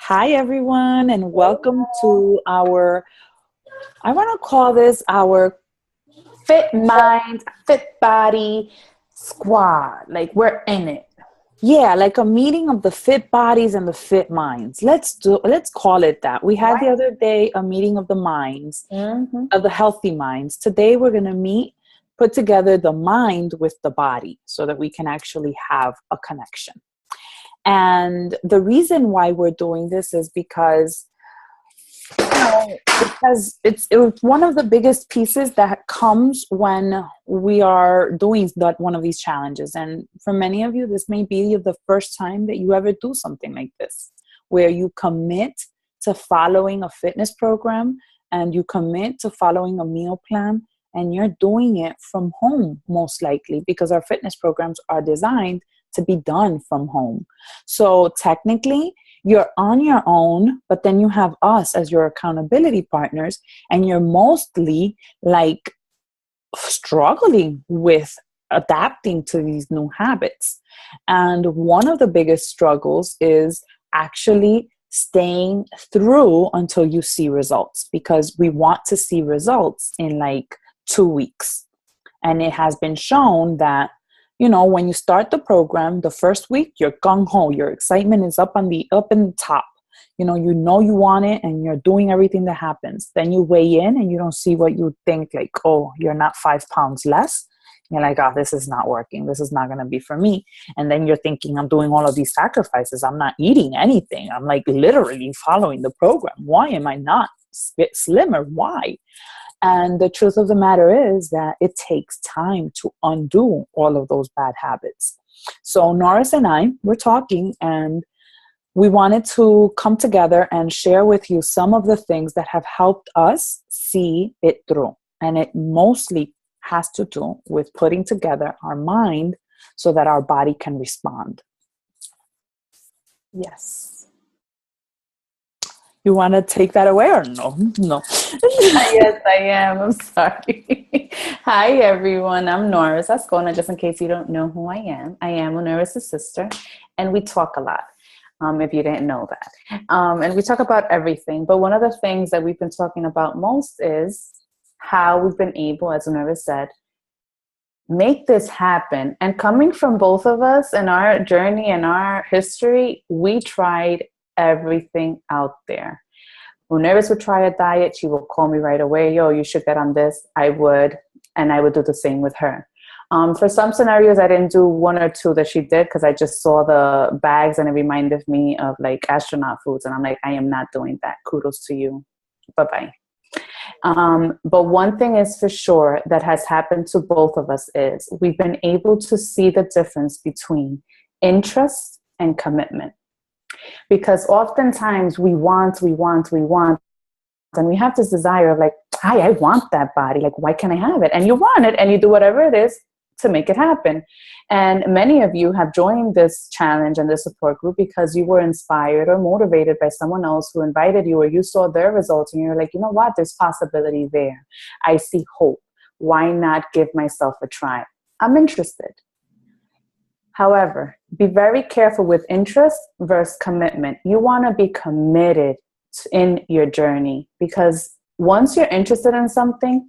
Hi, everyone, and welcome to I want to call this our Fit Mind, Fit Body Squad. Like we're in it. Yeah, like a meeting of the fit bodies and the fit minds. Let's call it that. We had the other day a meeting of the minds, of the healthy minds. Today we're going to put together the mind with the body so that we can actually have a connection. And the reason why we're doing this is because it's one of the biggest pieces that comes when we are doing one of these challenges. And for many of you, this may be the first time that you ever do something like this, where you commit to following a fitness program and you commit to following a meal plan, and you're doing it from home, most likely, because our fitness programs are designed to be done from home. So technically, you're on your own, but then you have us as your accountability partners, and you're mostly like struggling with adapting to these new habits. And one of the biggest struggles is actually staying through until you see results, because we want to see results in like 2 weeks. And it has been shown that when you start the program, the first week, you're gung-ho. Your excitement is up in the top. You want it and you're doing everything that happens. Then you weigh in and you don't see what you think, like, oh, you're not 5 pounds less. You're like, oh, this is not working. This is not going to be for me. And then you're thinking, I'm doing all of these sacrifices. I'm not eating anything. I'm like literally following the program. Why am I not slimmer? Why? And the truth of the matter is that it takes time to undo all of those bad habits. So Norris and I were talking, and we wanted to come together and share with you some of the things that have helped us see it through. And it mostly has to do with putting together our mind so that our body can respond. Yes. You want to take that away or no? No. Yes, I am. I'm sorry. Hi, everyone. I'm Norris Ascona. Just in case you don't know who I am Norris's sister, and we talk a lot, if you didn't know that. And we talk about everything. But one of the things that we've been talking about most is how we've been able, as Norris said, make this happen. And coming from both of us and our journey and our history, we tried everything out there. When Nervous would try a diet, she would call me right away. Yo, you should get on this. I would. And I would do the same with her. For some scenarios, I didn't do 1 or 2 that she did because I just saw the bags and it reminded me of like astronaut foods. And I'm like, I am not doing that. Kudos to you. Bye-bye. But one thing is for sure that has happened to both of us is we've been able to see the difference between interest and commitment. Because oftentimes we want, and we have this desire of like, hi, I want that body. Like, why can't I have it? And you want it and you do whatever it is to make it happen. And many of you have joined this challenge and this support group because you were inspired or motivated by someone else who invited you, or you saw their results and you're like, you know what, there's possibility there. I see hope. Why not give myself a try? I'm interested. However, be very careful with interest versus commitment. You want to be committed in your journey, because once you're interested in something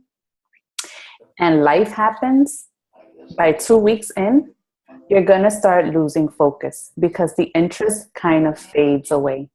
and life happens, by 2 weeks in, you're going to start losing focus because the interest kind of fades away.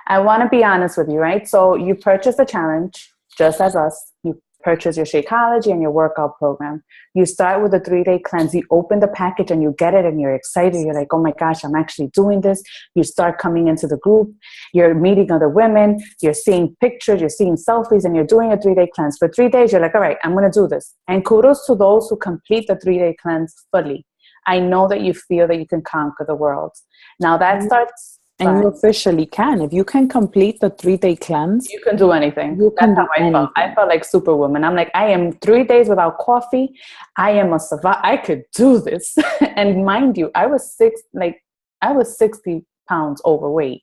I want to be honest with you, right? So you purchase a challenge just as us. You purchase your Shakeology and your workout program. You start with a 3-day cleanse. You open the package and you get it and you're excited. You're like, oh my gosh, I'm actually doing this. You start coming into the group. You're meeting other women. You're seeing pictures. You're seeing selfies, and you're doing a 3-day cleanse. For 3 days, you're like, all right, I'm going to do this. And kudos to those who complete the 3-day cleanse fully. I know that you feel that you can conquer the world. Now that starts... And you officially can. If you can complete the 3-day cleanse, you can do anything. That's how I felt. I felt like Superwoman. I'm like, I am 3 days without coffee. I am a survivor. I could do this. And mind you, I was 60 pounds overweight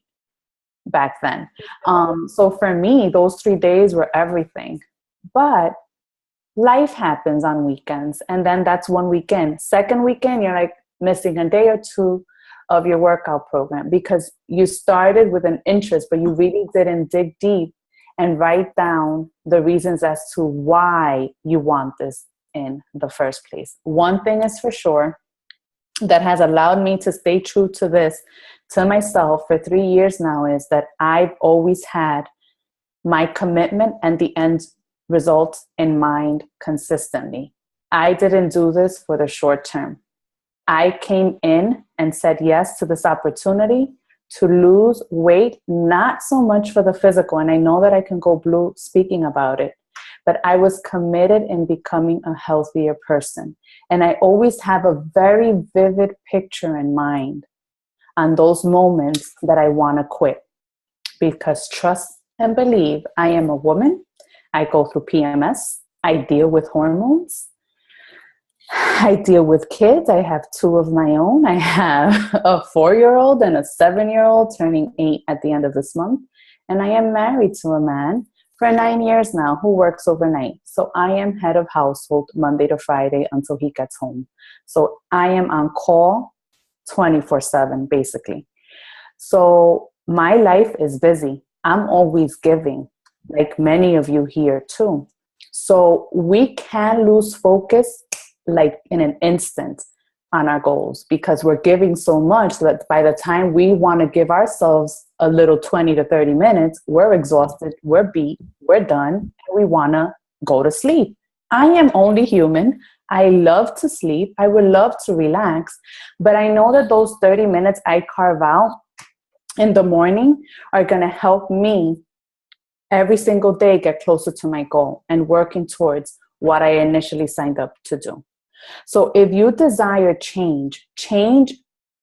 back then. So for me, those 3 days were everything. But life happens on weekends, and then that's one weekend. Second weekend, you're like missing a day or two. of your workout program, because you started with an interest, but you really didn't dig deep and write down the reasons as to why you want this in the first place. One thing is for sure that has allowed me to stay true to this, to myself for 3 years now, is that I've always had my commitment and the end result in mind consistently. I didn't do this for the short term. I came in and said yes to this opportunity to lose weight, not so much for the physical. And I know that I can go blue speaking about it, but I was committed in becoming a healthier person. And I always have a very vivid picture in mind on those moments that I want to quit. Because trust and believe, I am a woman. I go through PMS. I deal with hormones. I deal with kids. I have 2 of my own. I have a 4-year-old and a 7-year-old turning 8 at the end of this month. And I am married to a man for 9 years now who works overnight. So I am head of household Monday to Friday until he gets home. So I am on call 24/7, basically. So my life is busy. I'm always giving, like many of you here too. So we can lose focus like in an instant on our goals, because we're giving so much that by the time we want to give ourselves a little 20 to 30 minutes, we're exhausted, we're beat, we're done, and we want to go to sleep. I am only human. I love to sleep. I would love to relax, but I know that those 30 minutes I carve out in the morning are going to help me every single day get closer to my goal and working towards what I initially signed up to do. So if you desire change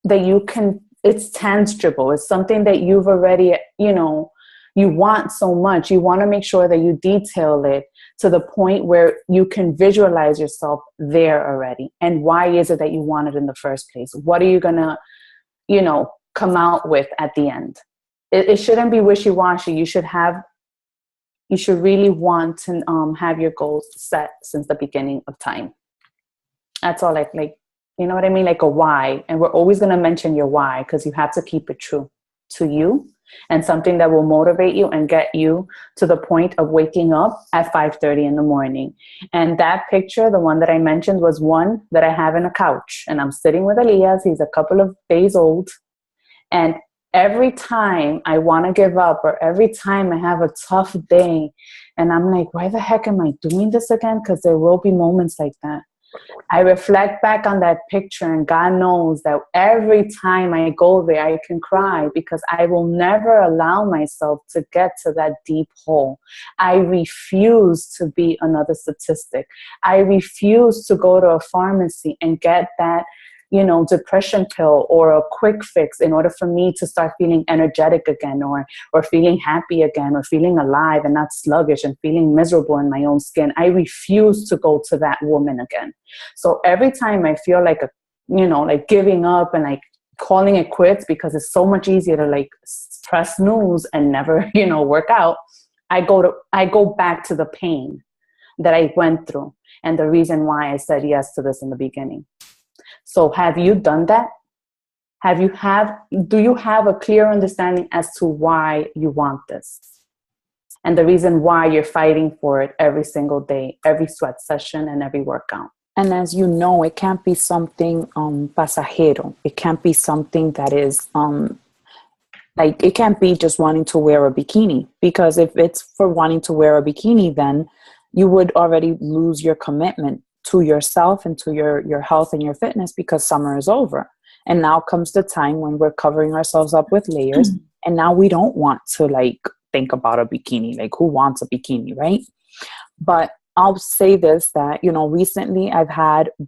that you can, it's tangible. It's something that you've already, you want so much. You want to make sure that you detail it to the point where you can visualize yourself there already. And why is it that you want it in the first place? What are you going to, come out with at the end? It shouldn't be wishy-washy. You should really want to have your goals set since the beginning of time. That's all, like, you know what I mean? Like a why. And we're always going to mention your why, because you have to keep it true to you and something that will motivate you and get you to the point of waking up at 5:30 in the morning. And that picture, the one that I mentioned, was one that I have in a couch. And I'm sitting with Elias. He's a couple of days old. And every time I want to give up, or every time I have a tough day, and I'm like, why the heck am I doing this again? Because there will be moments like that. I reflect back on that picture, and God knows that every time I go there, I can cry, because I will never allow myself to get to that deep hole. I refuse to be another statistic. I refuse to go to a pharmacy and get that, depression pill or a quick fix in order for me to start feeling energetic again, or feeling happy again, or feeling alive and not sluggish and feeling miserable in my own skin. I refuse to go to that woman again. So every time I feel like like giving up and like calling it quits, because it's so much easier to like press snooze and never, work out, I go back to the pain that I went through and the reason why I said yes to this in the beginning. So have you done that? Do you have a clear understanding as to why you want this? And the reason why you're fighting for it every single day, every sweat session, and every workout? And as you know, it can't be something pasajero. It can't be something that is it can't be just wanting to wear a bikini, because if it's for wanting to wear a bikini, then you would already lose your commitment to yourself and to your health and your fitness, because summer is over. And now comes the time when we're covering ourselves up with layers. And now we don't want to think about a bikini. Like, who wants a bikini, right? But I'll say this, that, recently I've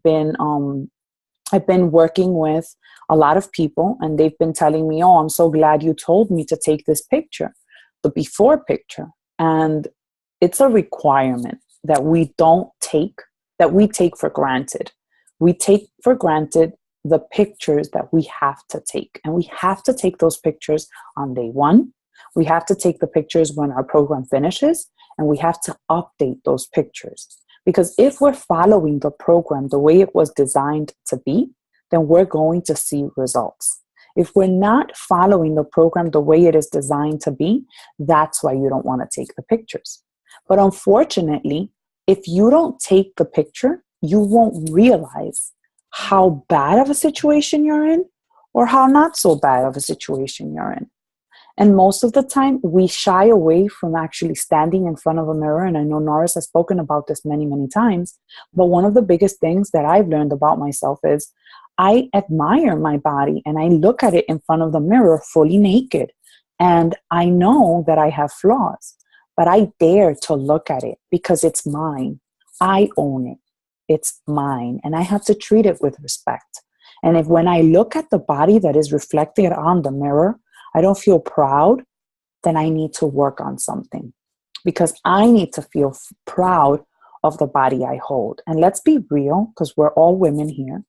been working with a lot of people, and they've been telling me, oh, I'm so glad you told me to take this picture, the before picture. And it's a requirement that we take for granted. We take for granted the pictures that we have to take. And we have to take those pictures on day one. We have to take the pictures when our program finishes, and we have to update those pictures. Because if we're following the program the way it was designed to be, then we're going to see results. If we're not following the program the way it is designed to be, that's why you don't want to take the pictures. But unfortunately, if you don't take the picture, you won't realize how bad of a situation you're in or how not so bad of a situation you're in. And most of the time, we shy away from actually standing in front of a mirror. And I know Norris has spoken about this many, many times. But one of the biggest things that I've learned about myself is I admire my body and I look at it in front of the mirror fully naked. And I know that I have flaws, but I dare to look at it because it's mine. I own it. It's mine. And I have to treat it with respect. And if when I look at the body that is reflected on the mirror, I don't feel proud, then I need to work on something because I need to feel proud of the body I hold. And let's be real, because we're all women here.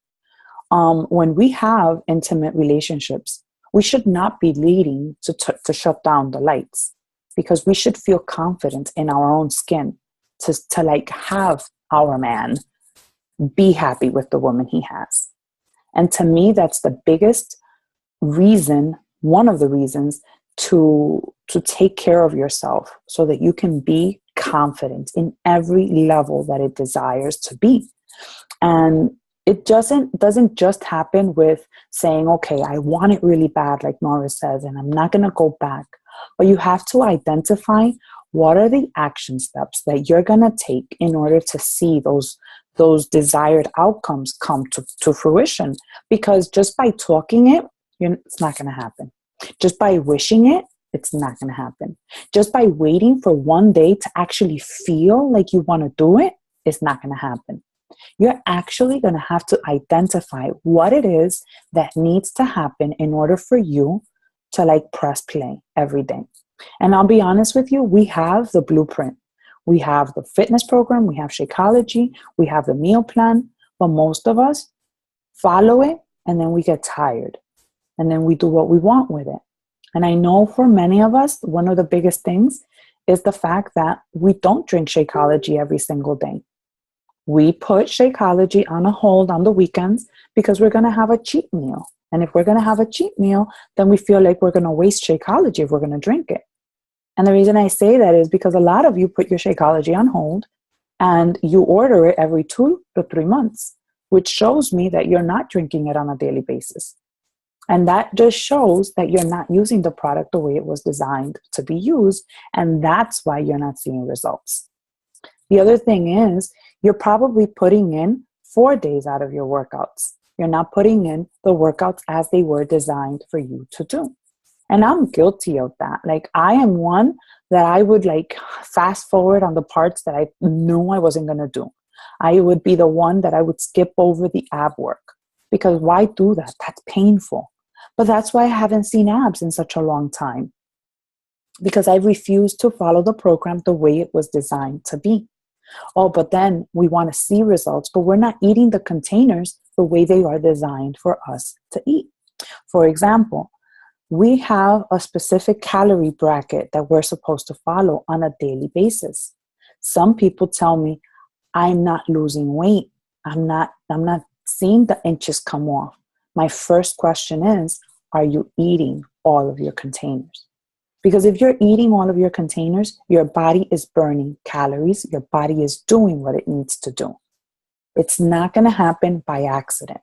When we have intimate relationships, we should not be leading to shut down the lights because we should feel confident in our own skin to like have our man be happy with the woman he has. And to me, that's the biggest reason, one of the reasons to take care of yourself so that you can be confident in every level that it desires to be. And it doesn't just happen with saying, okay, I want it really bad, like Norris says, and I'm not going to go back. But you have to identify what are the action steps that you're going to take in order to see those desired outcomes come to fruition. Because just by talking it, it's not going to happen. Just by wishing it, it's not going to happen. Just by waiting for one day to actually feel like you want to do it, it's not going to happen. You're actually going to have to identify what it is that needs to happen in order for you to like press play every day. And I'll be honest with you, we have the blueprint. We have the fitness program, we have Shakeology, we have the meal plan, but most of us follow it and then we get tired and then we do what we want with it. And I know for many of us, one of the biggest things is the fact that we don't drink Shakeology every single day. We put Shakeology on a hold on the weekends because we're going to have a cheat meal. And if we're going to have a cheat meal, then we feel like we're going to waste Shakeology if we're going to drink it. And the reason I say that is because a lot of you put your Shakeology on hold and you order it every 2 to 3 months, which shows me that you're not drinking it on a daily basis. And that just shows that you're not using the product the way it was designed to be used. And that's why you're not seeing results. The other thing is you're probably putting in 4 days out of your workouts. You're not putting in the workouts as they were designed for you to do. And I'm guilty of that. Like I am one that I would like fast forward on the parts that I knew I wasn't going to do. I would be the one that I would skip over the ab work because why do that? That's painful. But that's why I haven't seen abs in such a long time because I refused to follow the program the way it was designed to be. Oh, but then we want to see results, but we're not eating the containers the way they are designed for us to eat. For example, we have a specific calorie bracket that we're supposed to follow on a daily basis. Some people tell me, I'm not losing weight. I'm not seeing the inches come off. My first question is, are you eating all of your containers? Because if you're eating all of your containers, your body is burning calories. Your body is doing what it needs to do. It's not going to happen by accident.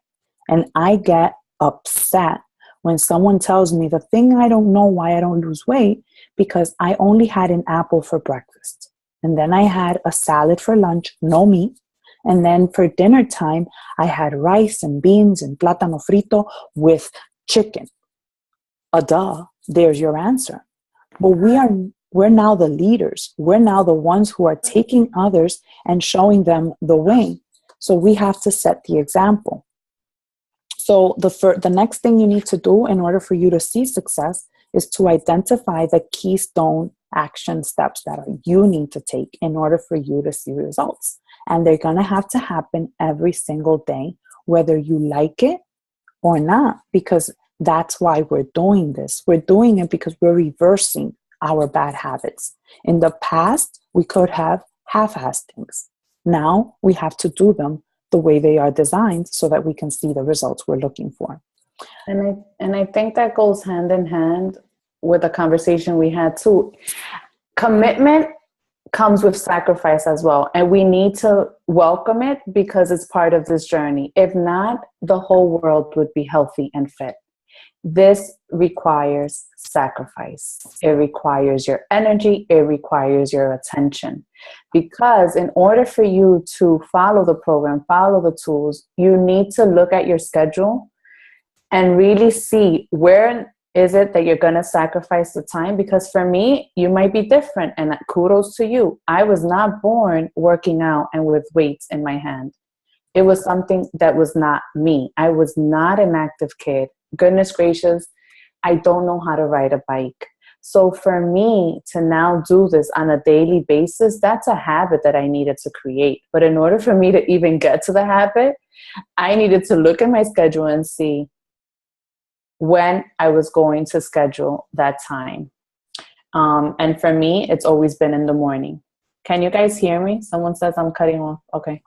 And I get upset when someone tells me the thing I don't know why I don't lose weight because I only had an apple for breakfast. And then I had a salad for lunch, no meat. And then for dinner time, I had rice and beans and plátano frito with chicken. Duh, there's your answer. But we're now the leaders. We're now the ones who are taking others and showing them the way. So we have to set the example. So the next thing you need to do in order for you to see success is to identify the keystone action steps that you need to take in order for you to see results. And they're going to have to happen every single day, whether you like it or not, because that's why we're doing this. We're doing it because we're reversing our bad habits. In the past, we could have half-assed things. Now we have to do them the way they are designed so that we can see the results we're looking for. And I think that goes hand in hand with the conversation we had too. Commitment comes with sacrifice as well, and we need to welcome it because it's part of this journey. If not, the whole world would be healthy and fit. This requires sacrifice. It requires your energy. It requires your attention. Because in order for you to follow the program, follow the tools, you need to look at your schedule and really see where is it that you're going to sacrifice the time. Because for me, you might be different, and kudos to you. I was not born working out and with weights in my hand. It was something that was not me. I was not an active kid. Goodness gracious, I don't know how to ride a bike. So for me to now do this on a daily basis, that's a habit that I needed to create. But in order for me to even get to the habit, I needed to look at my schedule and see when I was going to schedule that time. And for me, it's always been in the morning. Can you guys hear me? Someone says I'm cutting off. Okay.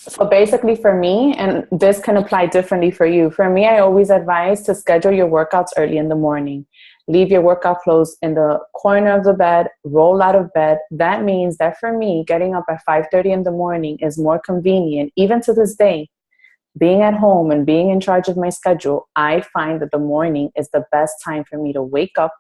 So basically for me, and this can apply differently for you, for me, I always advise to schedule your workouts early in the morning. Leave your workout clothes in the corner of the bed, roll out of bed. That means that for me, getting up at 5:30 in the morning is more convenient. Even to this day, being at home and being in charge of my schedule, I find that the morning is the best time for me to wake up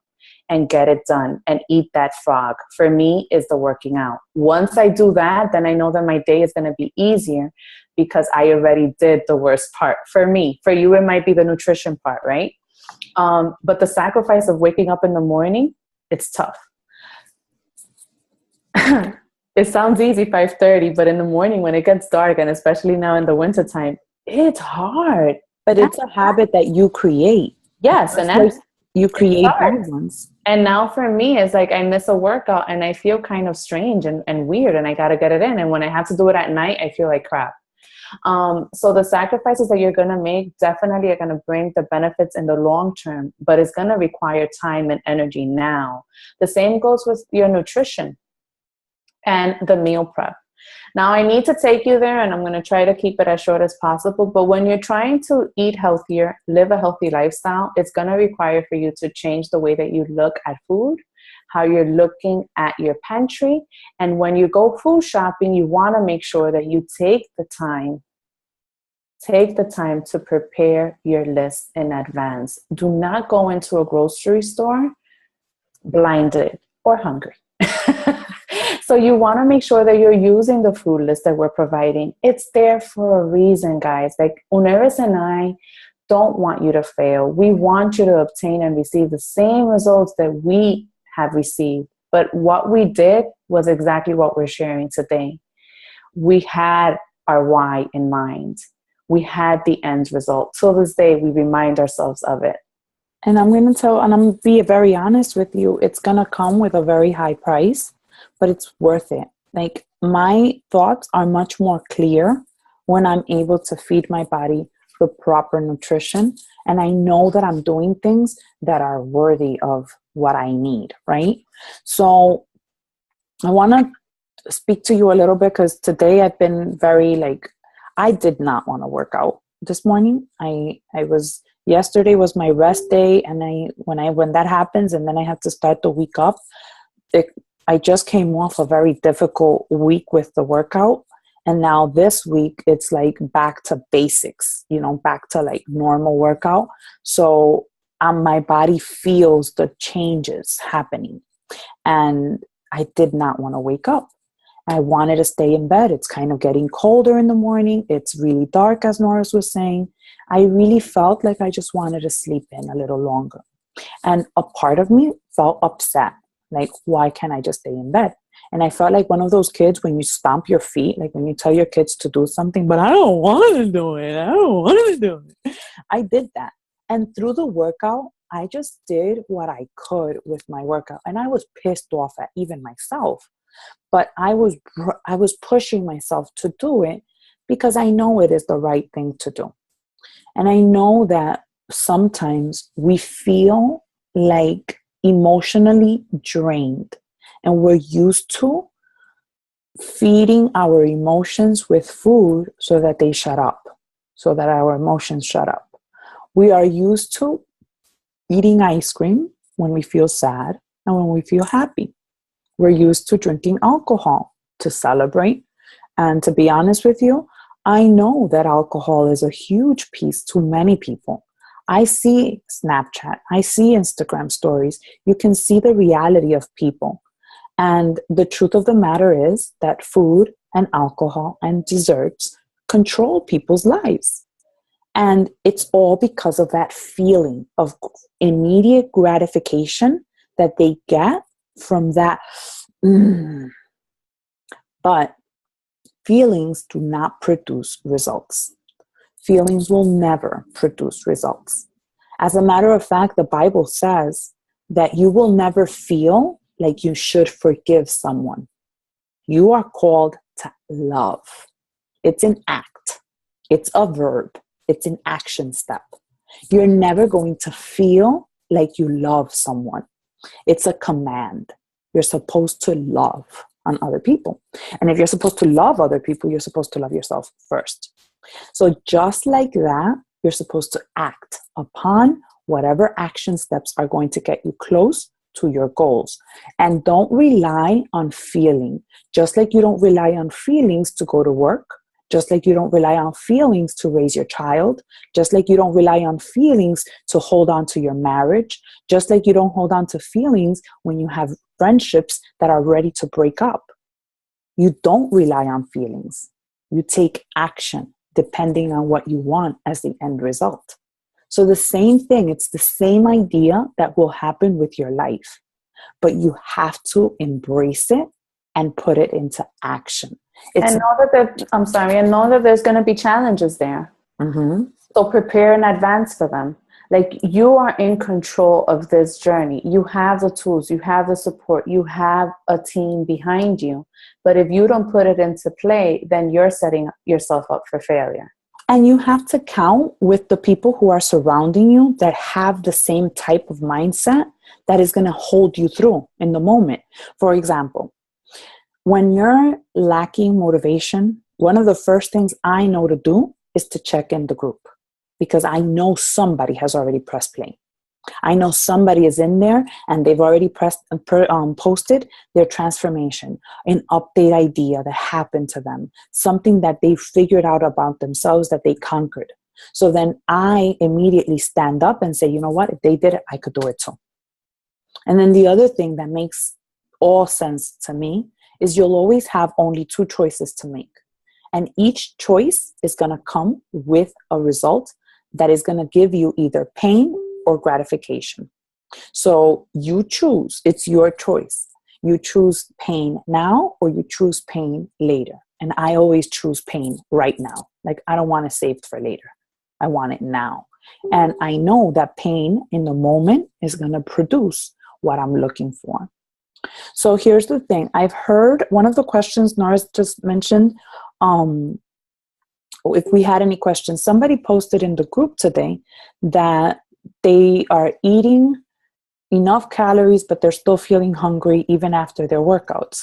and get it done and eat that frog. For me, is the working out. Once I do that, then I know that my day is going to be easier because I already did the worst part. For me, for you, it might be the nutrition part, right? But the sacrifice of waking up in the morning, it's tough. It sounds easy, 5:30, but in the morning when it gets dark, and especially now in the wintertime, it's hard. But it's a habit that you create. Yes, and that's you create bad ones. And now for me, it's like I miss a workout and I feel kind of strange and weird, and I got to get it in. And when I have to do it at night, I feel like crap. So the sacrifices that you're going to make definitely are going to bring the benefits in the long term, but it's going to require time and energy now. The same goes with your nutrition and the meal prep. Now, I need to take you there, and I'm going to try to keep it as short as possible. But when you're trying to eat healthier, live a healthy lifestyle, it's going to require for you to change the way that you look at food, how you're looking at your pantry. And when you go food shopping, you want to make sure that you take the time to prepare your list in advance. Do not go into a grocery store blinded or hungry. So you want to make sure that you're using the food list that we're providing. It's there for a reason, guys. Like Uneris and I don't want you to fail. We want you to obtain and receive the same results that we have received. But what we did was exactly what we're sharing today. We had our why in mind. We had the end result. Till this day, we remind ourselves of it. And I'm going to be very honest with you. It's going to come with a very high price, but it's worth it. Like, my thoughts are much more clear when I'm able to feed my body the proper nutrition. And I know that I'm doing things that are worthy of what I need, right? So I want to speak to you a little bit, because today I've been I did not want to work out this morning. Yesterday was my rest day, and when that happens, and then I have to start the week up, I just came off a very difficult week with the workout, and now this week it's like back to basics, back to like normal workout. So my body feels the changes happening, and I did not want to wake up. I wanted to stay in bed. It's kind of getting colder in the morning. It's really dark, as Norris was saying. I really felt like I just wanted to sleep in a little longer. And a part of me felt upset. Like, why can't I just stay in bed? And I felt like one of those kids when you stomp your feet, like when you tell your kids to do something, but I don't want to do it. I don't want to do it. I did that. And through the workout, I just did what I could with my workout. And I was pissed off at even myself. But I was pushing myself to do it because I know it is the right thing to do. And I know that sometimes we feel like emotionally drained, and we're used to feeding our emotions with food so that they shut up. so that our emotions shut up. We are used to eating ice cream when we feel sad and when we feel happy. We're used to drinking alcohol to celebrate. And to be honest with you, I know that alcohol is a huge piece to many people. I see Snapchat, I see Instagram stories. You can see the reality of people. And the truth of the matter is that food and alcohol and desserts control people's lives. And it's all because of that feeling of immediate gratification that they get from that. But feelings do not produce results. Feelings will never produce results. As a matter of fact, the Bible says that you will never feel like you should forgive someone. You are called to love. It's an act. It's a verb. It's an action step. You're never going to feel like you love someone. It's a command. You're supposed to love on other people. And if you're supposed to love other people, you're supposed to love yourself first. So just like that, you're supposed to act upon whatever action steps are going to get you close to your goals. And don't rely on feeling. Just like you don't rely on feelings to go to work, just like you don't rely on feelings to raise your child, just like you don't rely on feelings to hold on to your marriage, just like you don't hold on to feelings when you have friendships that are ready to break up. You don't rely on feelings. You take action depending on what you want as the end result. So the same thing, it's the same idea that will happen with your life, but you have to embrace it and put it into action. And know that there's going to be challenges there. Mm-hmm. So prepare in advance for them. Like, you are in control of this journey. You have the tools, you have the support, you have a team behind you. But if you don't put it into play, then you're setting yourself up for failure. And you have to count with the people who are surrounding you that have the same type of mindset that is going to hold you through in the moment. For example, when you're lacking motivation, one of the first things I know to do is to check in the group, because I know somebody has already pressed play. I know somebody is in there and they've already posted their transformation, an update idea that happened to them, something that they figured out about themselves that they conquered. So then I immediately stand up and say, you know what, if they did it, I could do it too. And then the other thing that makes all sense to me is you'll always have only two choices to make. And each choice is going to come with a result that is going to give you either pain or gratification. So you choose. It's your choice. You choose pain now or you choose pain later. And I always choose pain right now. Like, I don't want it saved for later. I want it now. And I know that pain in the moment is going to produce what I'm looking for. So here's the thing. I've heard one of the questions Norris just mentioned, if we had any questions, somebody posted in the group today that they are eating enough calories, but they're still feeling hungry even after their workouts.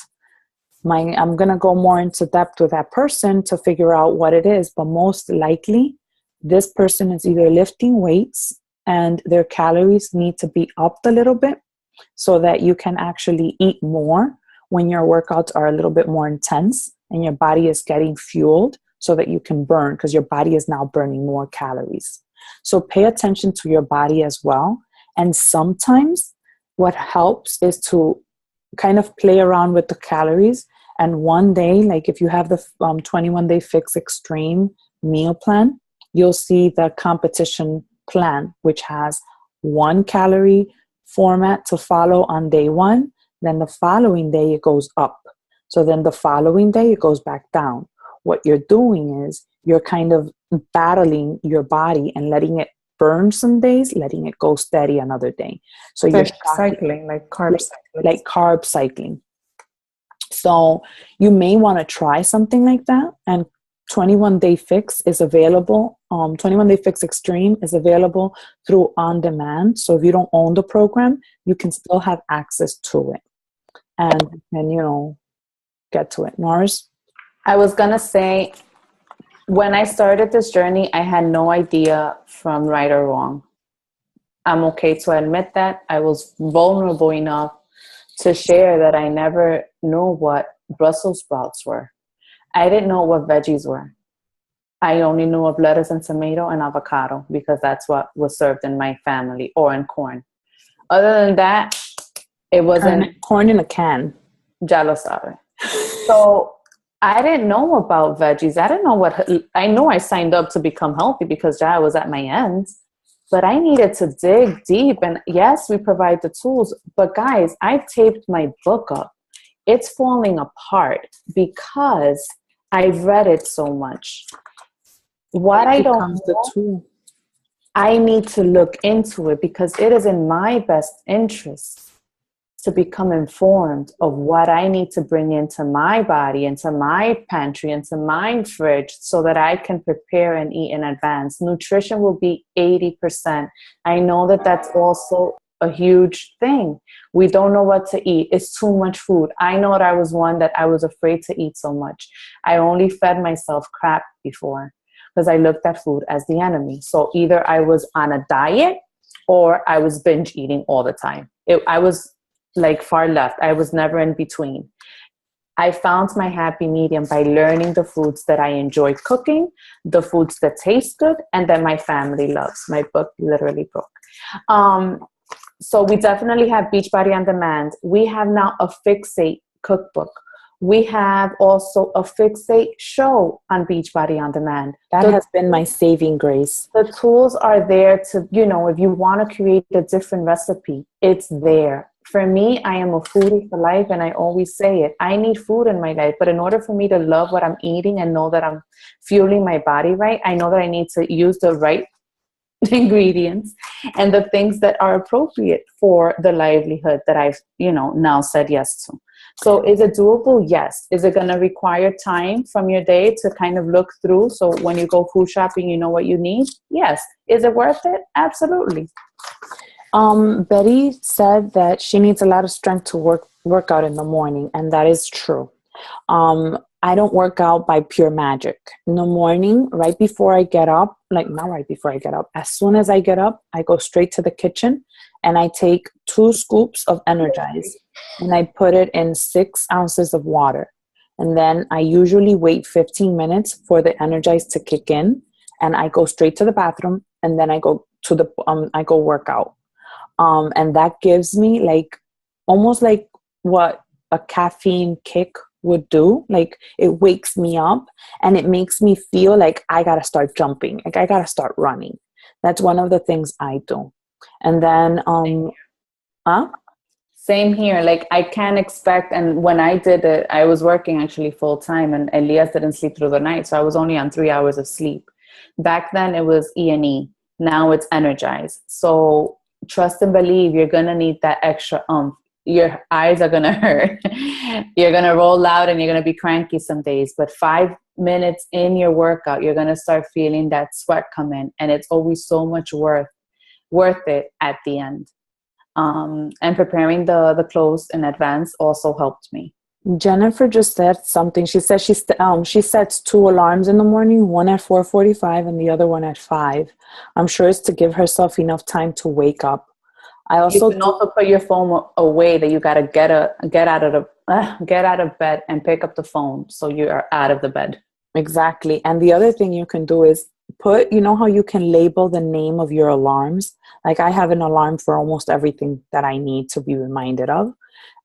I'm going to go more into depth with that person to figure out what it is, but most likely this person is either lifting weights and their calories need to be upped a little bit so that you can actually eat more when your workouts are a little bit more intense and your body is getting fueled so that you can burn, because your body is now burning more calories. So pay attention to your body as well. And sometimes what helps is to kind of play around with the calories. And one day, like if you have the 21 Day Fix Extreme meal plan, you'll see the competition plan, which has 1 calorie format to follow on day 1. Then the following day, it goes up. So then the following day, it goes back down. What you're doing is you're kind of battling your body and letting it burn some days, letting it go steady another day. So you're cycling, like carb cycling. Like carb cycling. So you may want to try something like that. And 21 Day Fix is available. 21 Day Fix Extreme is available through On Demand. So if you don't own the program, you can still have access to it. And get to it. Norris? I was going to say, When I started this journey, I had no idea from right or wrong. I'm okay to admit that. I was vulnerable enough to share that I never knew what Brussels sprouts were. I didn't know what veggies were. I only knew of lettuce and tomato and avocado because that's what was served in my family, or in corn. Other than that, it wasn't. Corn in a can. Ya lo sabe. So I didn't know about veggies. I didn't know what. I know I signed up to become healthy because I was at my end, but I needed to dig deep. And yes, we provide the tools, but guys, I taped my book up. It's falling apart because I've read it so much. What I don't Becomes the know, tool. I need to look into it because it is in my best interest to become informed of what I need to bring into my body, into my pantry, into my fridge, so that I can prepare and eat in advance. Nutrition will be 80%. I know that that's also a huge thing. We don't know what to eat. It's too much food. I know that I was one that I was afraid to eat so much. I only fed myself crap before because I looked at food as the enemy. So either I was on a diet or I was binge eating all the time. I was like far left. I was never in between. I found my happy medium by learning the foods that I enjoy cooking, the foods that taste good, and that my family loves. My book literally broke. So we definitely have Beachbody on Demand. We have now a Fixate cookbook. We have also a Fixate show on Beachbody on Demand. That has been my saving grace. The tools are there to, if you want to create a different recipe, it's there. For me, I am a foodie for life, and I always say it. I need food in my life, but in order for me to love what I'm eating and know that I'm fueling my body right, I know that I need to use the right ingredients and the things that are appropriate for the livelihood that I've, now said yes to. So is it doable? Yes. Is it going to require time from your day to kind of look through? So when you go food shopping, you know what you need? Yes. Is it worth it? Absolutely. Betty said that she needs a lot of strength to work out in the morning, and that is true. I don't work out by pure magic. In the morning, right before I get up, like not right before I get up, as soon as I get up, I go straight to the kitchen and I take 2 scoops of Energize and I put it in 6 ounces of water. And then I usually wait 15 minutes for the Energize to kick in, and I go straight to the bathroom, and then I go to I go work out. And that gives me like almost like what a caffeine kick would do. Like it wakes me up and it makes me feel like I gotta start jumping, like I gotta start running. That's one of the things I do. And then Same here. Like I can't expect, and when I did it, I was working actually full time, and Elias didn't sleep through the night, so I was only on 3 hours of sleep. Back then it was E&E. Now it's Energize. So trust and believe, you're gonna need that extra oomph. Your eyes are gonna hurt. You're gonna roll out and you're gonna be cranky some days. But 5 minutes in your workout, you're gonna start feeling that sweat come in, and it's always so much worth it at the end. And preparing the clothes in advance also helped me. Jennifer just said something. She said she sets 2 alarms in the morning, one at 4:45 and the other one at 5. I'm sure it's to give herself enough time to wake up. You can also put your phone away, that you got to get out of bed and pick up the phone so you are out of the bed. Exactly. And the other thing you can do is you know how you can label the name of your alarms? Like I have an alarm for almost everything that I need to be reminded of.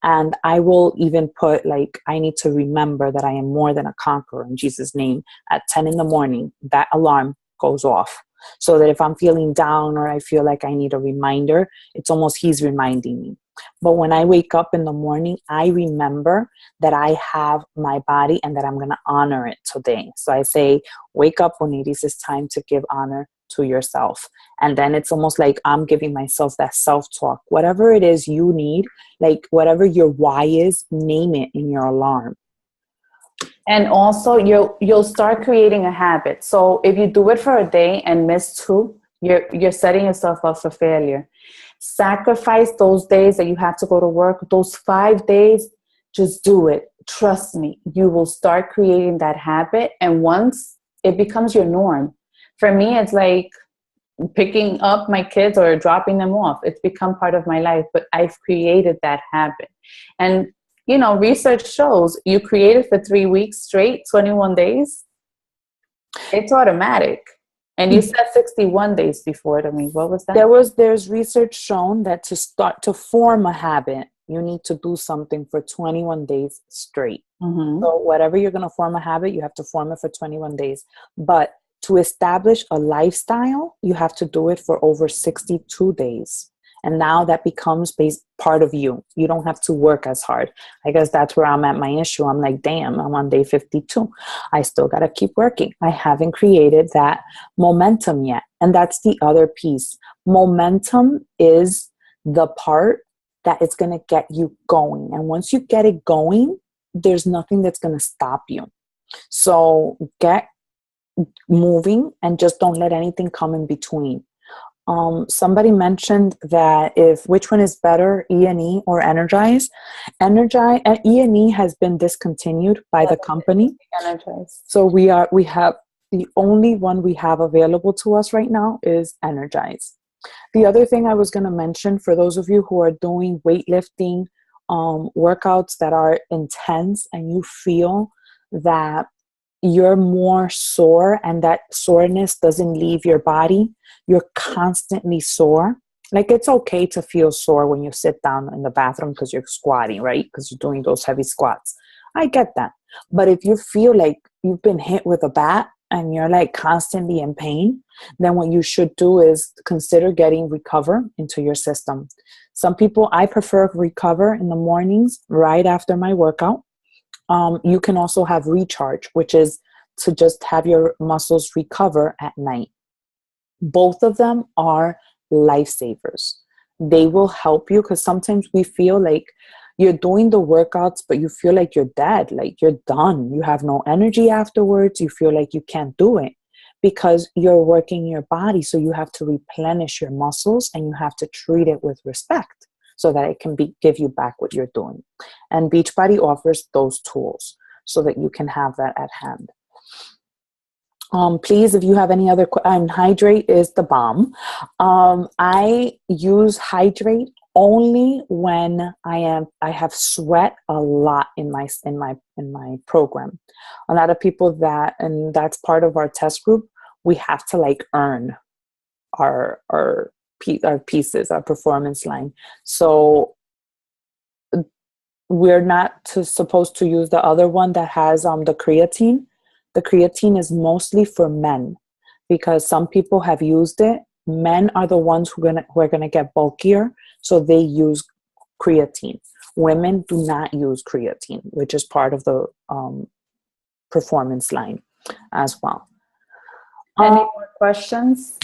And I will even put like, I need to remember that I am more than a conqueror in Jesus' name. At 10 in the morning, that alarm goes off. So that if I'm feeling down or I feel like I need a reminder, it's almost he's reminding me. But when I wake up in the morning, I remember that I have my body and that I'm going to honor it today. So I say, wake up, Oniris, it's time to give honor to yourself. And then it's almost like I'm giving myself that self-talk. Whatever it is you need, like whatever your why is, name it in your alarm. And also you'll start creating a habit. So if you do it for a day and miss 2, you're setting yourself up for failure. Sacrifice those days that you have to go to work. Those 5 days, just do it. Trust me, you will start creating that habit. And once it becomes your norm. For me, it's like picking up my kids or dropping them off. It's become part of my life, but I've created that habit. And, you know, research shows you create it for 3 weeks straight, 21 days, it's automatic. And you said 61 days before to me. What was that? There's research shown that to start to form a habit, you need to do something for 21 days straight. Mm-hmm. So whatever you're going to form a habit, you have to form it for 21 days. But to establish a lifestyle, you have to do it for over 62 days. And now that becomes part of you. You don't have to work as hard. I guess that's where I'm at my issue. I'm like, damn, I'm on day 52. I still got to keep working. I haven't created that momentum yet. And that's the other piece. Momentum is the part that it's going to get you going. And once you get it going, there's nothing that's going to stop you. So get moving and just don't let anything come in between. Somebody mentioned that which one is better, E&E or Energize? E&E has been discontinued by the company. Energize. So we have the only one we have available to us right now is Energize. The other thing I was going to mention for those of you who are doing weightlifting workouts that are intense and you feel that you're more sore and that soreness doesn't leave your body, you're constantly sore. Like, it's okay to feel sore when you sit down in the bathroom because you're squatting, right? Because you're doing those heavy squats. I get that. But if you feel like you've been hit with a bat and you're like constantly in pain, then what you should do is consider getting Recover into your system. Some people, I prefer Recover in the mornings right after my workout. You can also have Recharge, which is to just have your muscles recover at night. Both of them are lifesavers. They will help you because sometimes we feel like you're doing the workouts, but you feel like you're dead, like you're done. You have no energy afterwards. You feel like you can't do it because you're working your body. So you have to replenish your muscles and you have to treat it with respect, so that it can give you back what you're doing. And Beachbody offers those tools so that you can have that at hand. Please, if you have any other Hydrate is the bomb. I use Hydrate only when I have sweat a lot in my program. A lot of people and that's part of our test group, we have to like earn our pieces, our performance line. So we're not supposed to use the other one that has the creatine. The creatine is mostly for men because some people have used it. Men are the ones who are gonna get bulkier, so they use creatine. Women do not use creatine, which is part of the performance line as well. Any more questions?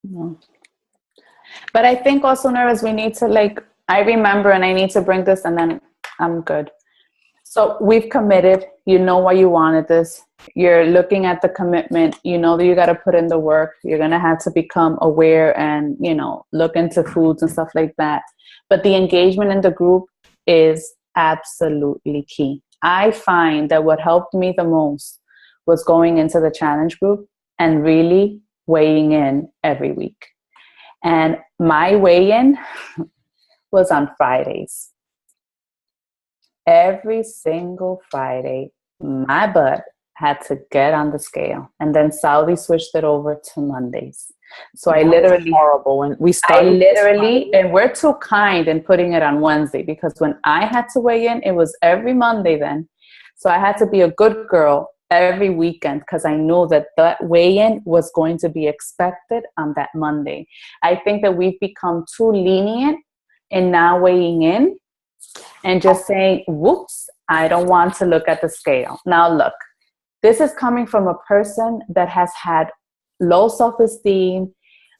No. But I think also, Nervous, we need to I remember, and I need to bring this and then I'm good. So we've committed, you know why you wanted this. You're looking at the commitment, you know that you got to put in the work. You're going to have to become aware and, look into foods and stuff like that. But the engagement in the group is absolutely key. I find that what helped me the most was going into the challenge group and really weighing in every week. And my weigh-in was on Fridays. Every single Friday, my butt had to get on the scale. And then Saudi switched it over to Mondays. So I literally, horrible when we started. And we're too kind in putting it on Wednesday, because when I had to weigh in, it was every Monday then. So I had to be a good girl every weekend because I know that weigh-in was going to be expected on that Monday. I think that we've become too lenient in now weighing in and just saying, whoops, I don't want to look at the scale. Now look, this is coming from a person that has had low self-esteem,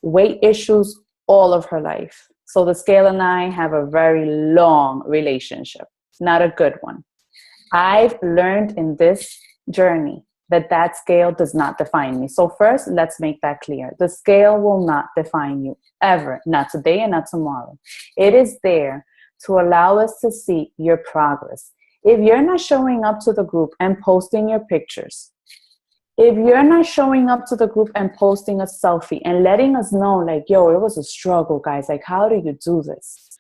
weight issues all of her life. So the scale and I have a very long relationship, not a good one. I've learned in this journey that scale does not define me. So first, let's make that clear. The scale will not define you ever, not today and not tomorrow. It is there to allow us to see your progress. If you're not showing up to the group and posting your pictures, if you're not showing up to the group and posting a selfie and letting us know, like, yo, it was a struggle, guys. Like, how do you do this?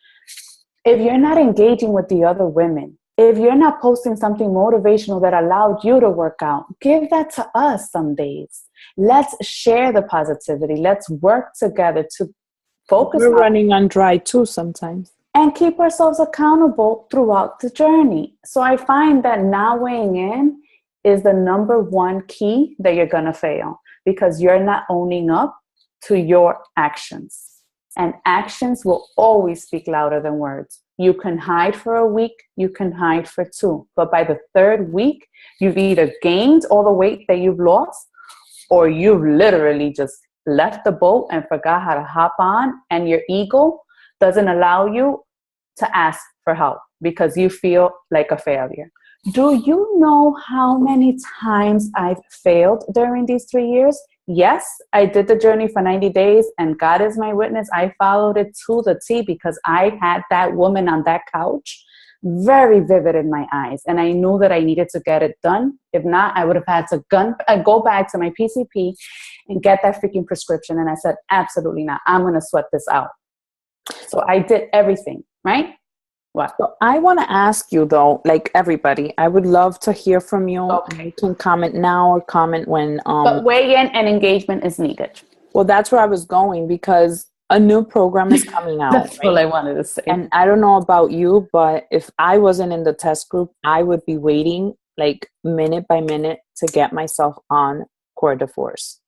If you're not engaging with the other women, if you're not posting something motivational that allowed you to work out, give that to us some days. Let's share the positivity. Let's work together to focus We're on running on dry too sometimes. and keep ourselves accountable throughout the journey. So I find that not weighing in is the number one key that you're going to fail, because you're not owning up to your actions. And actions will always speak louder than words. You can hide for a week, you can hide for 2. But by the 3rd week, you've either gained all the weight that you've lost, or you've literally just left the boat and forgot how to hop on, and your ego doesn't allow you to ask for help because you feel like a failure. Do you know how many times I've failed during these 3 years? Yes, I did the journey for 90 days, and God is my witness. I followed it to the T because I had that woman on that couch very vivid in my eyes, and I knew that I needed to get it done. If not, I would have had to go back to my PCP and get that freaking prescription. And I said, absolutely not. I'm going to sweat this out. So I did everything, right? What? So I want to ask you though, like everybody, I would love to hear from you. Okay. You can comment now or comment when But weigh in and engagement is needed. well, that's where I was going, because a new program is coming out. That's right? what I wanted to say. And I don't know about you, but if I wasn't in the test group, I would be waiting like minute by minute to get myself on Core de Force.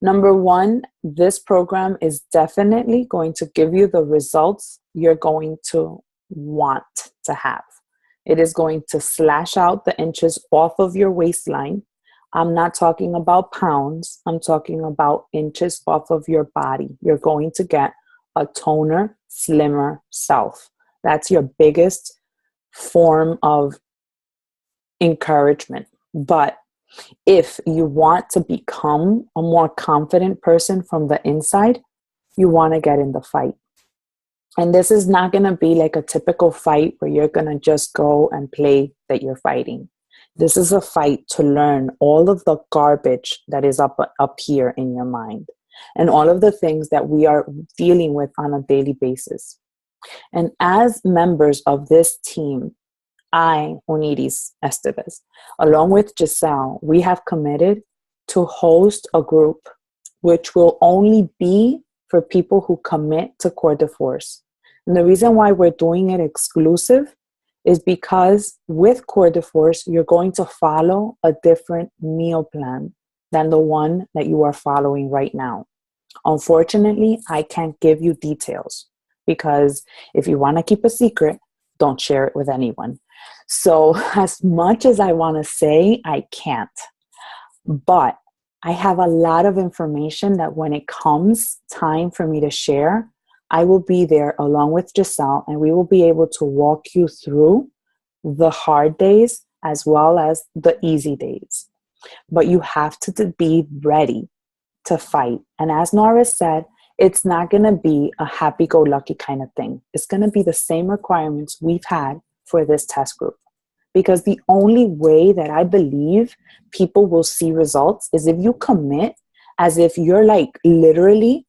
Number one, this program is definitely going to give you the results you're going to want to have. It is going to slash out the inches off of your waistline. I'm not talking about pounds. I'm talking about inches off of your body. You're going to get a toner, slimmer self. That's your biggest form of encouragement. But if you want to become a more confident person from the inside, you want to get in the fight. And this is not going to be like a typical fight where you're going to just go and play that you're fighting. This is a fight to learn all of the garbage that is up here in your mind and all of the things that we are dealing with on a daily basis. And as members of this team, I, Uniris Estevez, along with Giselle, we have committed to host a group which will only be for people who commit to Core de Force. And the reason why we're doing it exclusive is because with Core de Force, you're going to follow a different meal plan than the one that you are following right now. Unfortunately, I can't give you details because if you want to keep a secret, don't share it with anyone. So as much as I want to say, I can't. But I have a lot of information that when it comes time for me to share, I will be there along with Giselle, and we will be able to walk you through the hard days as well as the easy days. But you have to be ready to fight. And as Norris said, it's not going to be a happy-go-lucky kind of thing. It's going to be the same requirements we've had for this test group. Because the only way that I believe people will see results is if you commit as if you're like literally,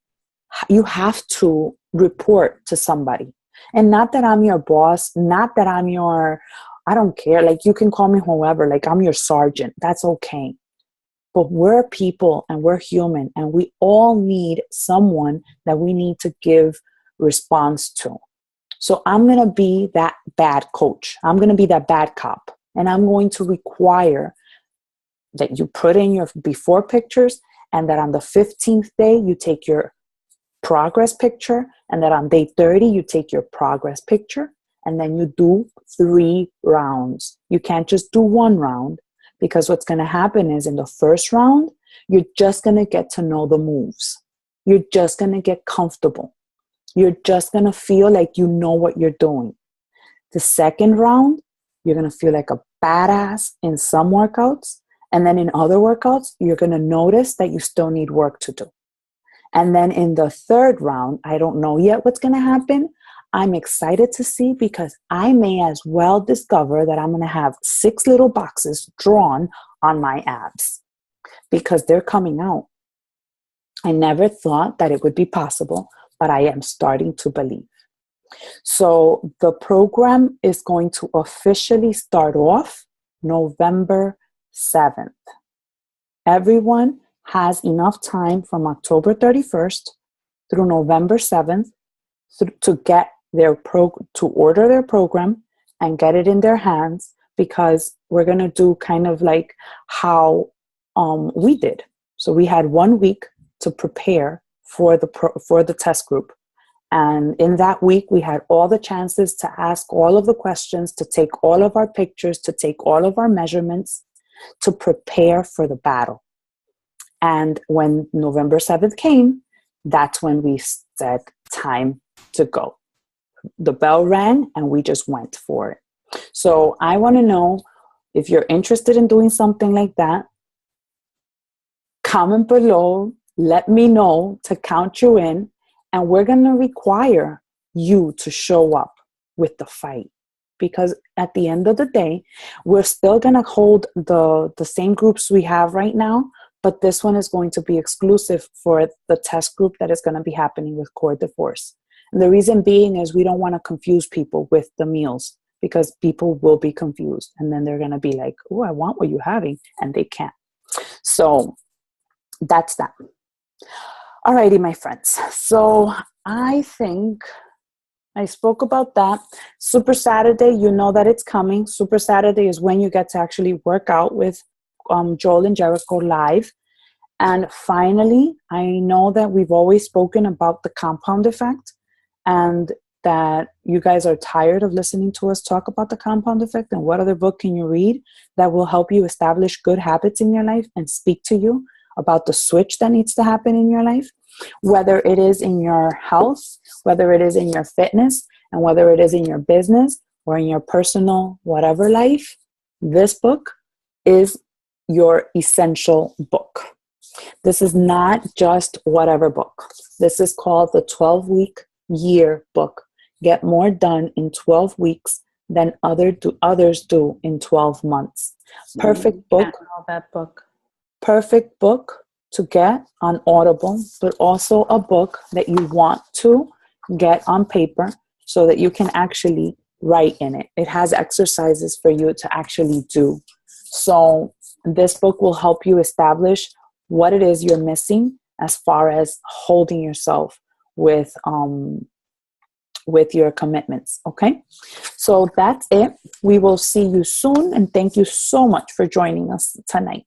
you have to report to somebody. And not that I'm your boss, not that I'm your, I don't care. Like you can call me whoever, like I'm your sergeant. That's okay. But we're people and we're human and we all need someone that we need to give response to. So I'm going to be that bad coach. I'm going to be that bad cop. And I'm going to require that you put in your before pictures and that on the 15th day, you take your progress picture and that on day 30, you take your progress picture and then you do 3 rounds. You can't just do 1 round because what's going to happen is in the first round, you're just going to get to know the moves. You're just going to get comfortable. You're just going to feel like you know what you're doing. The second round, you're going to feel like a badass in some workouts. And then in other workouts, you're going to notice that you still need work to do. And then in the third round, I don't know yet what's going to happen. I'm excited to see because I may as well discover that I'm going to have 6 little boxes drawn on my abs because they're coming out. I never thought that it would be possible, but I am starting to believe. So the program is going to officially start off November 7th. Everyone has enough time from October 31st through November 7th to get to order their program and get it in their hands, because we're going to do kind of like how we did. So we had 1 week to prepare for the test group. And in that week, we had all the chances to ask all of the questions, to take all of our pictures, to take all of our measurements, to prepare for the battle. And when November 7th came, that's when we said, time to go. The bell rang and we just went for it. So I want to know if you're interested in doing something like that. Comment below, let me know to count you in, and we're going to require you to show up with the fight. Because at the end of the day, we're still going to hold the same groups we have right now, but this one is going to be exclusive for the test group that is going to be happening with Core Divorce. And the reason being is we don't want to confuse people with the meals, because people will be confused. And then they're going to be like, oh, I want what you're having. And they can't. So that's that. Alrighty, my friends. So I think I spoke about that. Super Saturday, you know that it's coming. Super Saturday is when you get to actually work out with Joel and Jericho live. And finally, I know that we've always spoken about the compound effect, and that you guys are tired of listening to us talk about the compound effect. And what other book can you read that will help you establish good habits in your life and speak to you about the switch that needs to happen in your life, whether it is in your health, whether it is in your fitness, and whether it is in your business or in your personal whatever life. This book is your essential book. This is not just whatever book. This is called the 12-week year book. Get more done in 12 weeks than others do in 12 months. Perfect book. That book. Perfect book to get on Audible, but also a book that you want to get on paper so that you can actually write in it. It has exercises for you to actually do. So this book will help you establish what it is you're missing as far as holding yourself with your commitments. Okay, so that's it. We will see you soon, and thank you so much for joining us tonight.